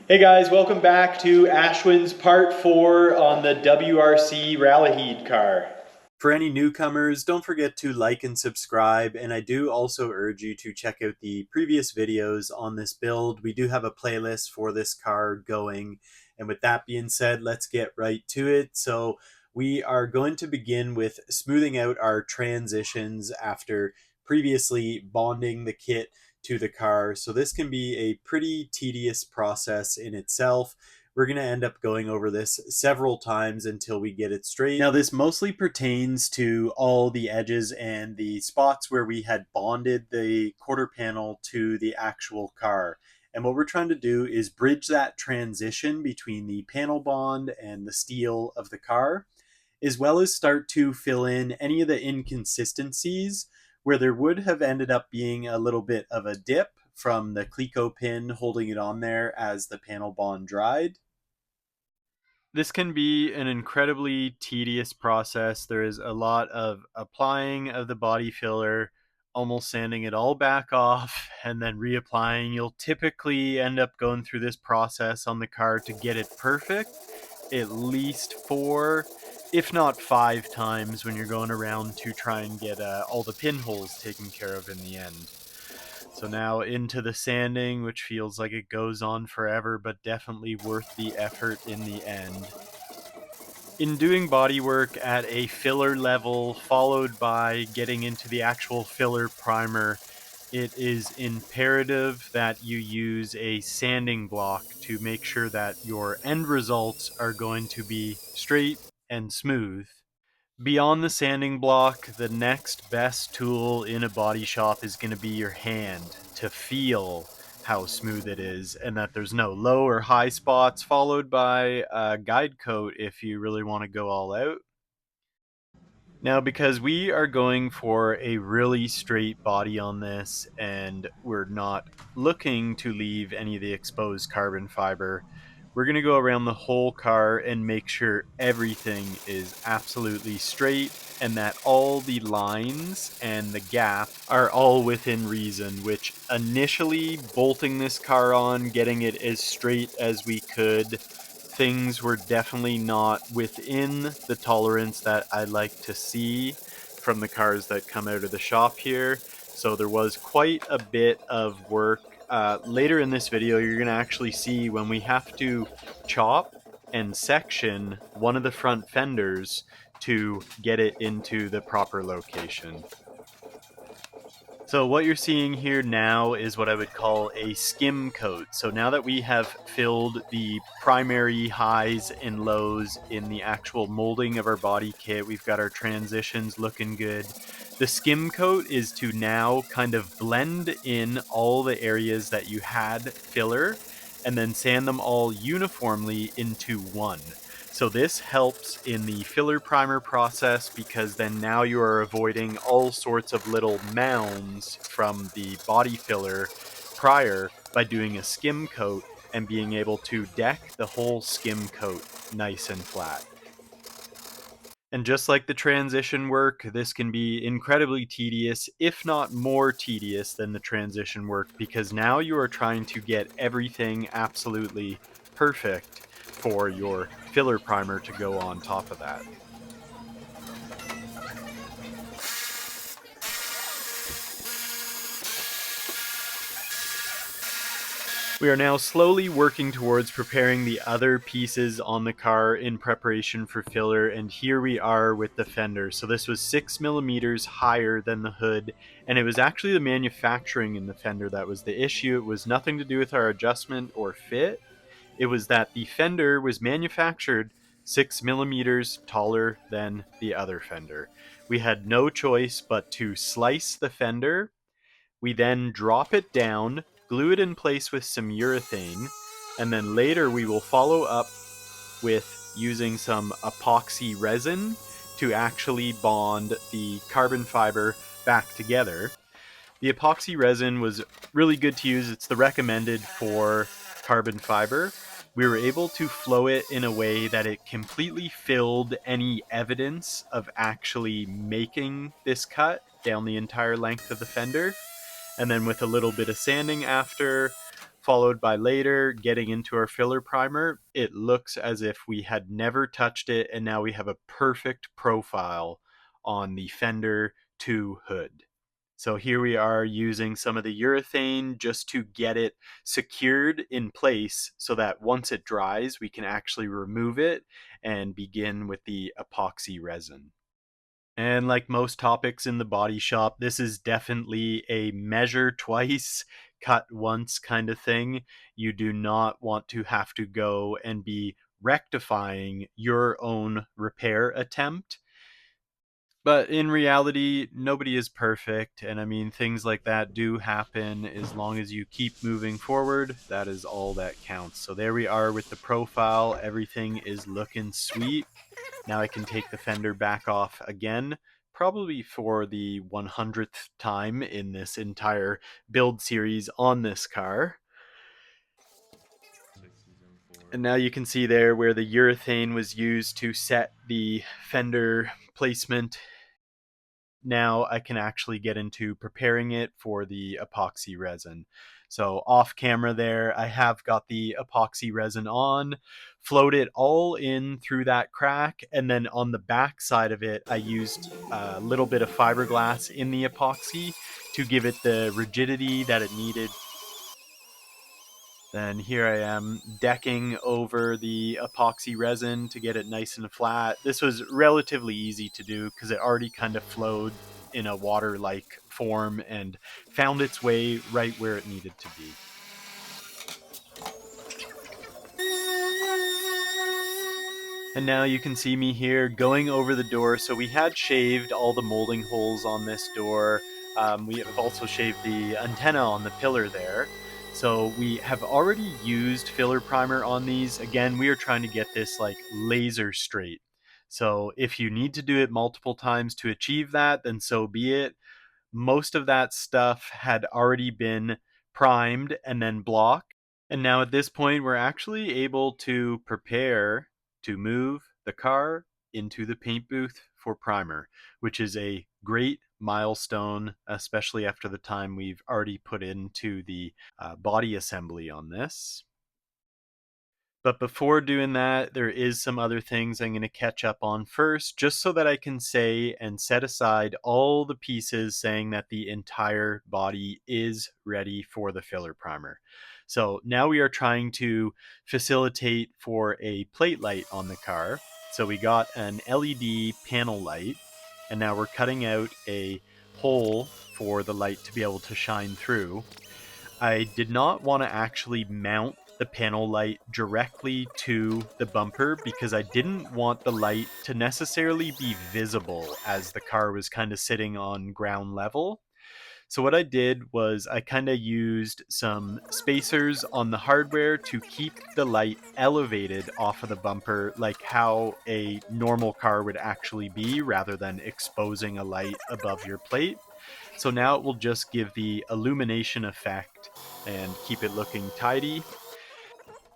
Hey guys, welcome back to Ashwin's part 4 on the WRC Rally Heat car. For any newcomers, don't forget to like and subscribe, and I do also urge you to check out the previous videos on this build. We do have a playlist for this car going, and with that being said, let's get right to it. So we are going to begin with smoothing out our transitions after previously bonding the kit to the car. So this can be a pretty tedious process in itself. We're going to end up going over this several times until we get it straight. Now, this mostly pertains to all the edges and the spots where we had bonded the quarter panel to the actual car. And what we're trying to do is bridge that transition between the panel bond and the steel of the car, as well as start to fill in any of the inconsistencies where there would have ended up being a little bit of a dip from the Cleco pin holding it on there as the panel bond dried. This can be an incredibly tedious process. There is a lot of applying of the body filler, almost sanding it all back off, and then reapplying. You'll typically end up going through this process on the car to get it perfect at least 4, if not 5 times when you're going around to try and get all the pinholes taken care of in the end. So now into the sanding, which feels like it goes on forever, but definitely worth the effort in the end. In doing bodywork at a filler level, followed by getting into the actual filler primer, it is imperative that you use a sanding block to make sure that your end results are going to be straight and smooth. Beyond the sanding block, the next best tool in a body shop is going to be your hand to feel how smooth it is and that there's no low or high spots, followed by a guide coat if you really want to go all out. Now, because we are going for a really straight body on this and we're not looking to leave any of the exposed carbon fiber, we're going to go around the whole car and make sure everything is absolutely straight and that all the lines and the gap are all within reason, which initially bolting this car on, getting it as straight as we could, things were definitely not within the tolerance that I like to see from the cars that come out of the shop here. So there was quite a bit of work. Later in this video, you're going to actually see when we have to chop and section one of the front fenders to get it into the proper location. So what you're seeing here now is what I would call a skim coat. So now that we have filled the primary highs and lows in the actual molding of our body kit, we've got our transitions looking good. The skim coat is to now kind of blend in all the areas that you had filler and then sand them all uniformly into one. So this helps in the filler primer process because then now you are avoiding all sorts of little mounds from the body filler prior by doing a skim coat and being able to deck the whole skim coat nice and flat. And just like the transition work, this can be incredibly tedious, if not more tedious than the transition work, because now you are trying to get everything absolutely perfect for your filler primer to go on top of that. We are now slowly working towards preparing the other pieces on the car in preparation for filler, and here we are with the fender. So this was 6 millimeters higher than the hood, and it was actually the manufacturing in the fender that was the issue. It was nothing to do with our adjustment or fit. It was that the fender was manufactured 6 millimeters taller than the other fender. We had no choice but to slice the fender. We then drop it down, glue it in place with some urethane, and then later we will follow up with using some epoxy resin to actually bond the carbon fiber back together. The epoxy resin was really good to use. It's the recommended for carbon fiber. We were able to flow it in a way that it completely filled any evidence of actually making this cut down the entire length of the fender. And then with a little bit of sanding after, followed by later getting into our filler primer, it looks as if we had never touched it, and now we have a perfect profile on the Fender 2 hood. So here we are using some of the urethane just to get it secured in place so that once it dries, we can actually remove it and begin with the epoxy resin. And like most topics in the body shop, this is definitely a measure twice, cut once kind of thing. You do not want to have to go and be rectifying your own repair attempt. But in reality, nobody is perfect. And I mean, things like that do happen. As long as you keep moving forward, that is all that counts. So there we are with the profile. Everything is looking sweet. Now I can take the fender back off again, probably for the 100th time in this entire build series on this car. And now you can see there where the urethane was used to set the fender placement. Now I can actually get into preparing it for the epoxy resin. So off camera there, I have got the epoxy resin on, float it all in through that crack, and then on the back side of it, I used a little bit of fiberglass in the epoxy to give it the rigidity that it needed. Then here I am decking over the epoxy resin to get it nice and flat. This was relatively easy to do because it already kind of flowed in a water-like form and found its way right where it needed to be. And now you can see me here going over the door. So we had shaved all the molding holes on this door. We have also shaved the antenna on the pillar there. So we have already used filler primer on these. Again, we are trying to get this like laser straight. So if you need to do it multiple times to achieve that, then so be it. Most of that stuff had already been primed and then blocked. And now at this point, we're actually able to prepare to move the car into the paint booth for primer, which is a great milestone, especially after the time we've already put into the body assembly on this. But before doing that, there is some other things I'm going to catch up on first, just so that I can say and set aside all the pieces saying that the entire body is ready for the filler primer. So now we are trying to facilitate for a plate light on the car. So we got an LED panel light, and now we're cutting out a hole for the light to be able to shine through. I did not want to actually mount the panel light directly to the bumper because I didn't want the light to necessarily be visible as the car was kind of sitting on ground level. So what I did was I kind of used some spacers on the hardware to keep the light elevated off of the bumper, like how a normal car would actually be, rather than exposing a light above your plate. So now it will just give the illumination effect and keep it looking tidy.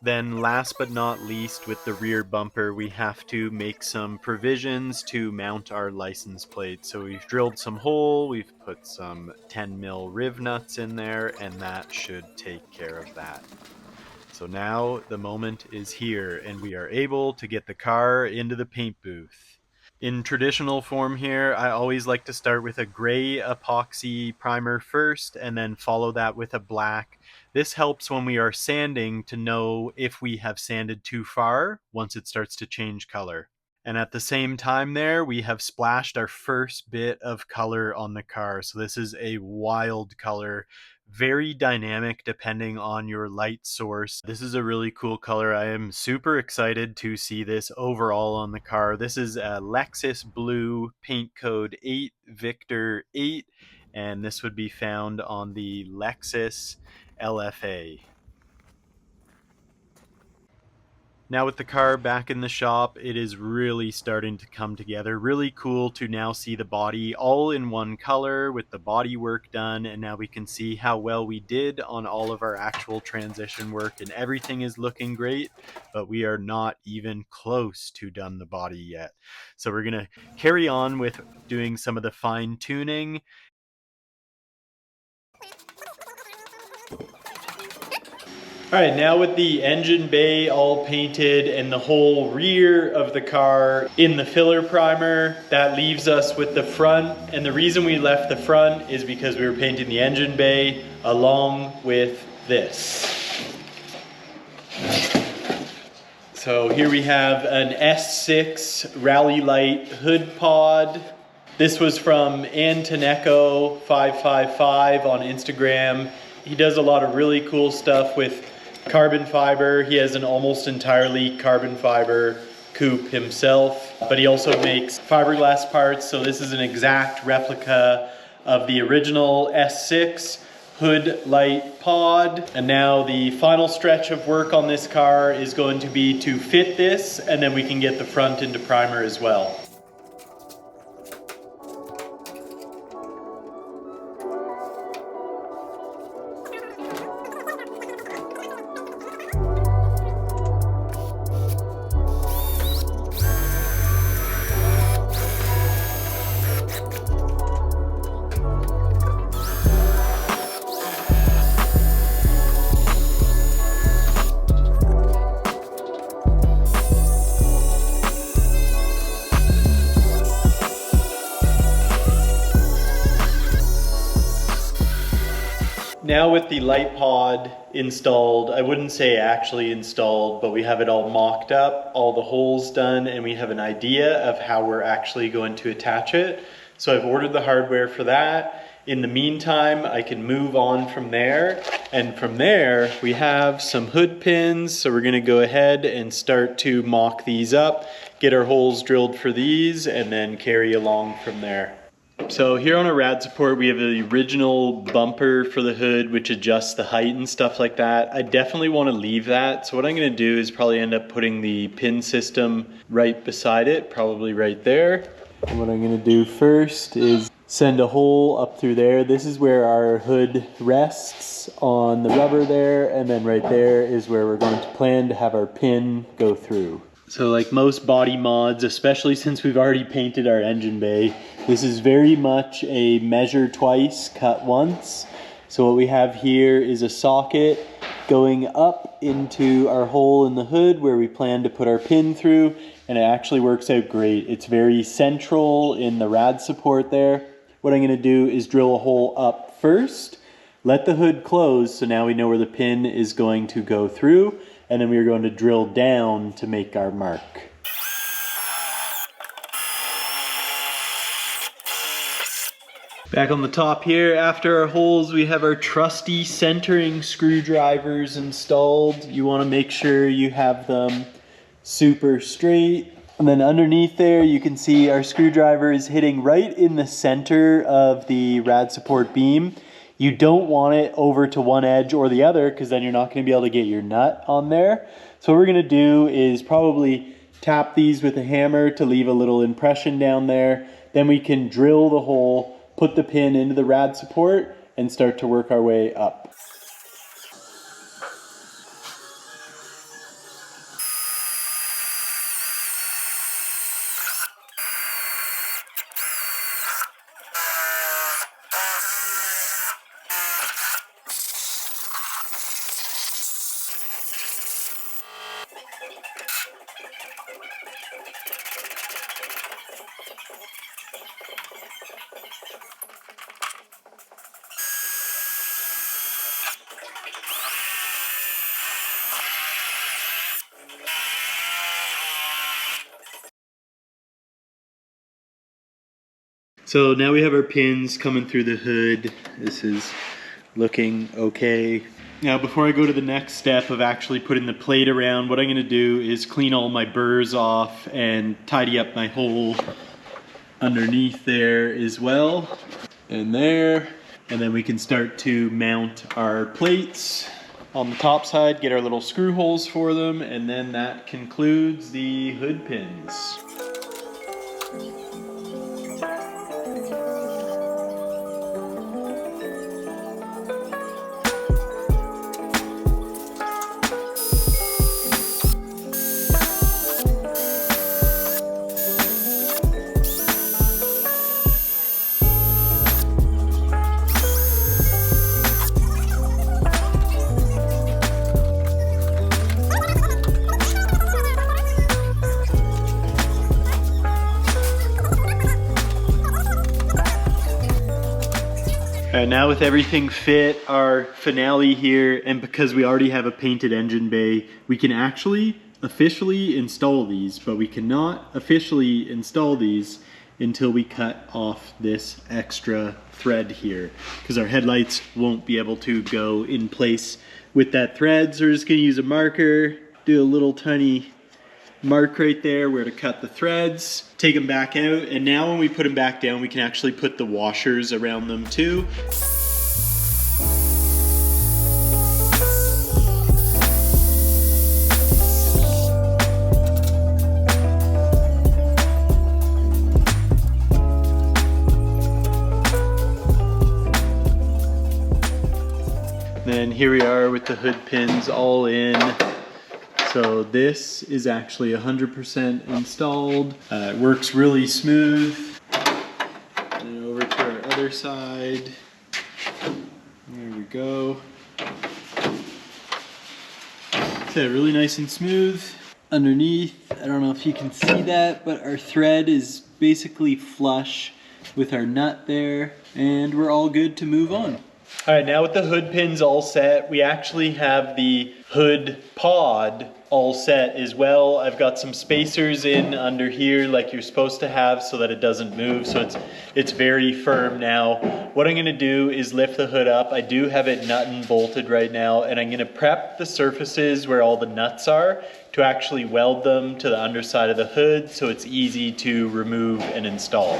Then last but not least, with the rear bumper, we have to make some provisions to mount our license plate. So we've drilled some hole, we've put some 10 mil riv nuts in there, and that should take care of that. So now the moment is here, and we are able to get the car into the paint booth. In traditional form here, I always like to start with a gray epoxy primer first and then follow that with a black. This helps when we are sanding to know if we have sanded too far once it starts to change color. And at the same time there, we have splashed our first bit of color on the car. So this is a wild color, very dynamic depending on your light source. This is a really cool color. I am super excited to see this overall on the car. This is a Lexus Blue paint code 8 Victor 8, and this would be found on the Lexus LFA. Now with the car back in the shop, it is really starting to come together. Really cool to now see the body all in one color with the body work done, and now we can see how well we did on all of our actual transition work, and everything is looking great, but we are not even close to done the body yet. So we're gonna carry on with doing some of the fine tuning. All right, now with the engine bay all painted and the whole rear of the car in the filler primer, that leaves us with the front. And the reason we left the front is because we were painting the engine bay along with this. So here we have an S6 Rally Light hood pod. This was from Antoneco555 on Instagram. He does a lot of really cool stuff with carbon fiber. He has an almost entirely carbon fiber coupe himself, but he also makes fiberglass parts. So this is an exact replica of the original S6 hood light pod. And now the final stretch of work on this car is going to be to fit this, and then we can get the front into primer as well. Now with the light pod installed, I wouldn't say actually installed, but we have it all mocked up, all the holes done, and we have an idea of how we're actually going to attach it. So I've ordered the hardware for that. In the meantime, I can move on from there. And from there, we have some hood pins. So we're gonna go ahead and start to mock these up, get our holes drilled for these, and then carry along from there. So here on our rad support, we have the original bumper for the hood, which adjusts the height and stuff like that. I definitely want to leave that. So what I'm going to do is probably end up putting the pin system right beside it, probably right there. And what I'm going to do first is send a hole up through there. This is where our hood rests on the rubber there, and then right there is where we're going to plan to have our pin go through. So like most body mods, especially since we've already painted our engine bay, this is very much a measure twice, cut once. So what we have here is a socket going up into our hole in the hood where we plan to put our pin through, and it actually works out great. It's very central in the rad support there. What I'm gonna do is drill a hole up first, let the hood close, so now we know where the pin is going to go through, and then we are going to drill down to make our mark. Back on the top here, after our holes, we have our trusty centering screwdrivers installed. You want to make sure you have them super straight. And then underneath there, you can see our screwdriver is hitting right in the center of the rad support beam. You don't want it over to one edge or the other, because then you're not going to be able to get your nut on there. So what we're going to do is probably tap these with a hammer to leave a little impression down there. Then we can drill the hole, put the pin into the rad support, and start to work our way up. So now we have our pins coming through the hood. This is looking okay. Now before I go to the next step of actually putting the plate around, what I'm gonna do is clean all my burrs off and tidy up my hole underneath there as well. And there. And then we can start to mount our plates on the top side, get our little screw holes for them, and then that concludes the hood pins. Alright, now with everything fit, our finale here, and because we already have a painted engine bay, we can actually officially install these, but we cannot officially install these until we cut off this extra thread here, because our headlights won't be able to go in place with that thread. So we're just gonna use a marker, do a little tiny mark right there where to cut the threads, take them back out, and now when we put them back down, we can actually put the washers around them too. Then here we are with the hood pins all in. So this is actually 100% installed. It works really smooth. And over to our other side. There we go. So really nice and smooth. Underneath, I don't know if you can see that, but our thread is basically flush with our nut there, and we're all good to move on. All right, now with the hood pins all set, we actually have the hood pod all set as well. I've got some spacers in under here like you're supposed to have so that it doesn't move, so it's very firm now. What I'm gonna do is lift the hood up. I do have it nut and bolted right now, and I'm gonna prep the surfaces where all the nuts are to actually weld them to the underside of the hood so it's easy to remove and install.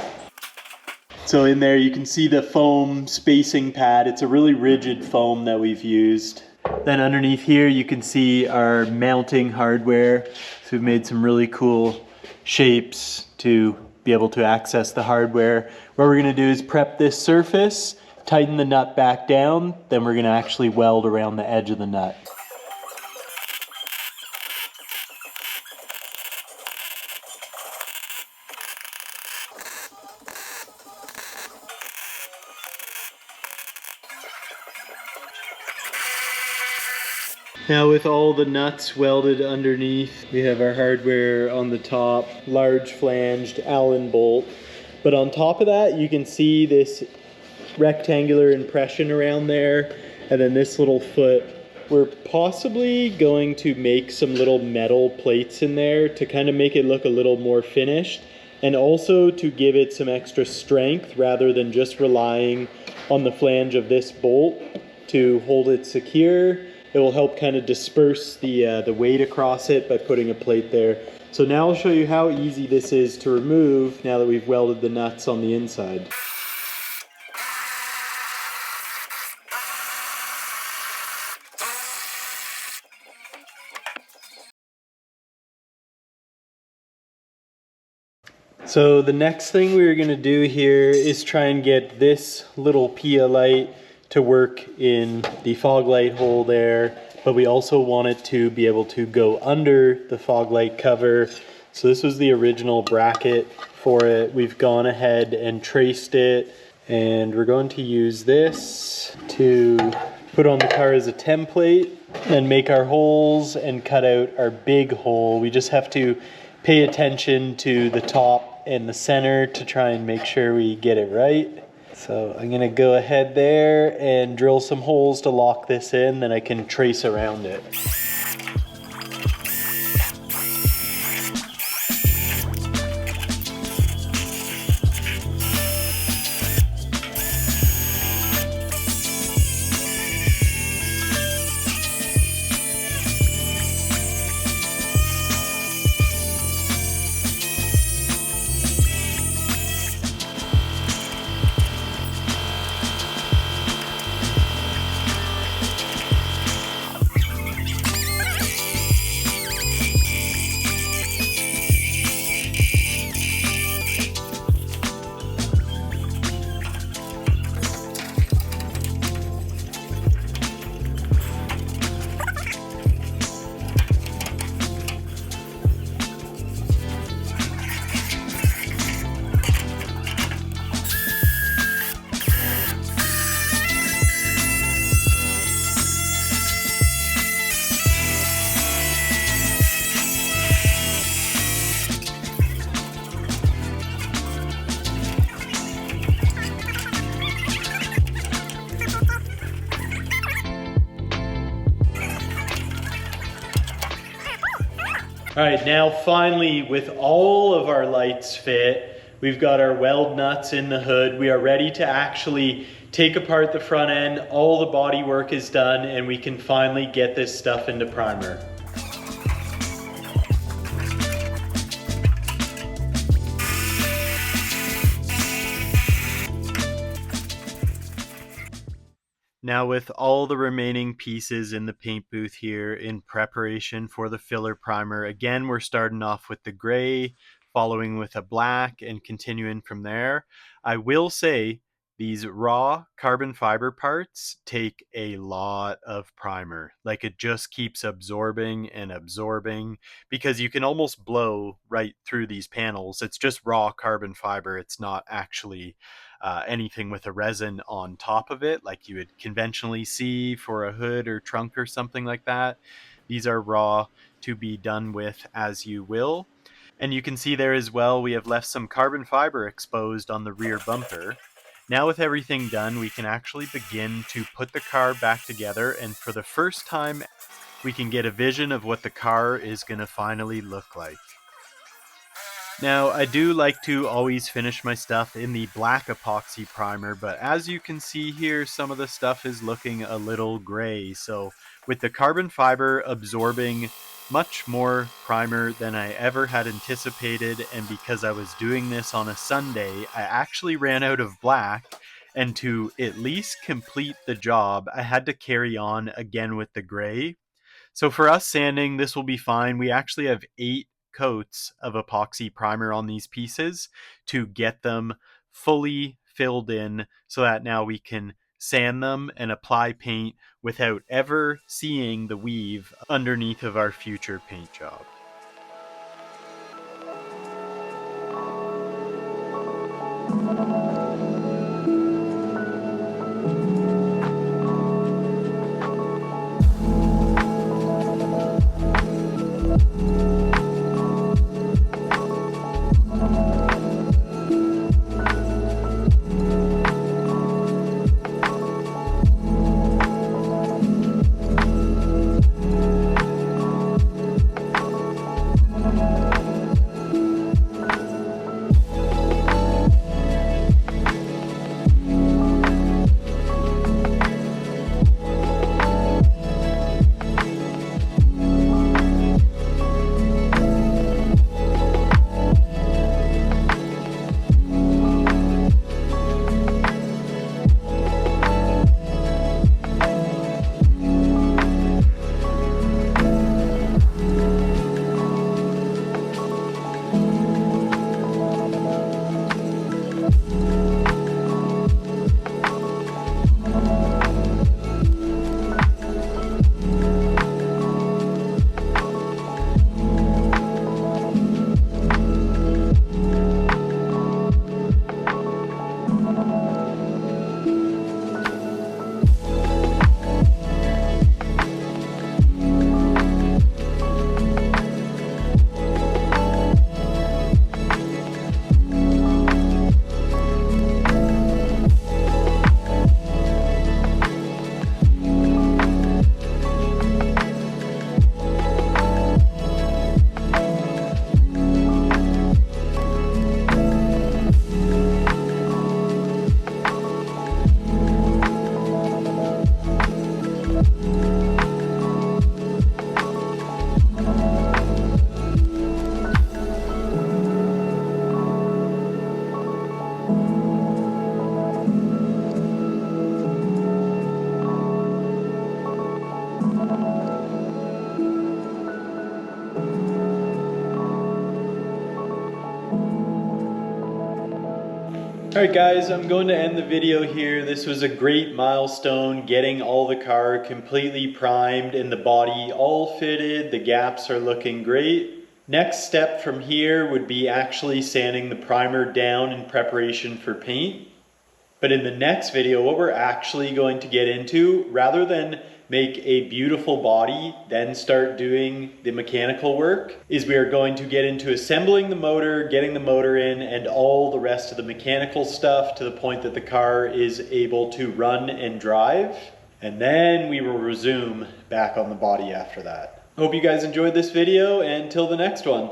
So in there you can see the foam spacing pad. It's a really rigid foam that we've used. Then underneath here you can see our mounting hardware. So we've made some really cool shapes to be able to access the hardware. What we're gonna do is prep this surface, tighten the nut back down, then we're gonna actually weld around the edge of the nut. Now with all the nuts welded underneath, we have our hardware on the top, large flanged Allen bolt. But on top of that, you can see this rectangular impression around there, and then this little foot. We're possibly going to make some little metal plates in there to kind of make it look a little more finished, and also to give it some extra strength rather than just relying on the flange of this bolt to hold it secure. It will help kind of disperse the weight across it by putting a plate there. So now I'll show you how easy this is to remove now that we've welded the nuts on the inside. So the next thing we're going to do here is try and get this little PIA light to work in the fog light hole there, but we also want it to be able to go under the fog light cover. So this was the original bracket for it. We've gone ahead and traced it, and we're going to use this to put on the car as a template and make our holes and cut out our big hole. We just have to pay attention to the top and the center to try and make sure we get it right. So I'm gonna go ahead there and drill some holes to lock this in, then I can trace around it. All right, now finally, with all of our lights fit, we've got our weld nuts in the hood. We are ready to actually take apart the front end. All the body work is done and we can finally get this stuff into primer. Now with all the remaining pieces in the paint booth here in preparation for the filler primer, again, we're starting off with the gray, following with a black, and continuing from there. I will say these raw carbon fiber parts take a lot of primer. Like, it just keeps absorbing and absorbing because you can almost blow right through these panels. It's just raw carbon fiber. It's not actually anything with a resin on top of it like you would conventionally see for a hood or trunk or something like that. These are raw, to be done with as you will. And you can see there as well, we have left some carbon fiber exposed on the rear bumper. Now with everything done, we can actually begin to put the car back together, and for the first time we can get a vision of what the car is going to finally look like. Now, I do like to always finish my stuff in the black epoxy primer, but as you can see here, some of the stuff is looking a little gray. So with the carbon fiber absorbing much more primer than I ever had anticipated, and because I was doing this on a Sunday, I actually ran out of black, and to at least complete the job, I had to carry on again with the gray. So for us sanding, this will be fine. We actually have 8 coats of epoxy primer on these pieces to get them fully filled in so that now we can sand them and apply paint without ever seeing the weave underneath of our future paint job. Alright guys, I'm going to end the video here. This was a great milestone, getting all the car completely primed and the body all fitted. The gaps are looking great. Next step from here would be actually sanding the primer down in preparation for paint. But in the next video, what we're actually going to get into, rather than make a beautiful body, then start doing the mechanical work, is we are going to get into assembling the motor, getting the motor in, and all the rest of the mechanical stuff to the point that the car is able to run and drive. And then we will resume back on the body after that. Hope you guys enjoyed this video, and till the next one.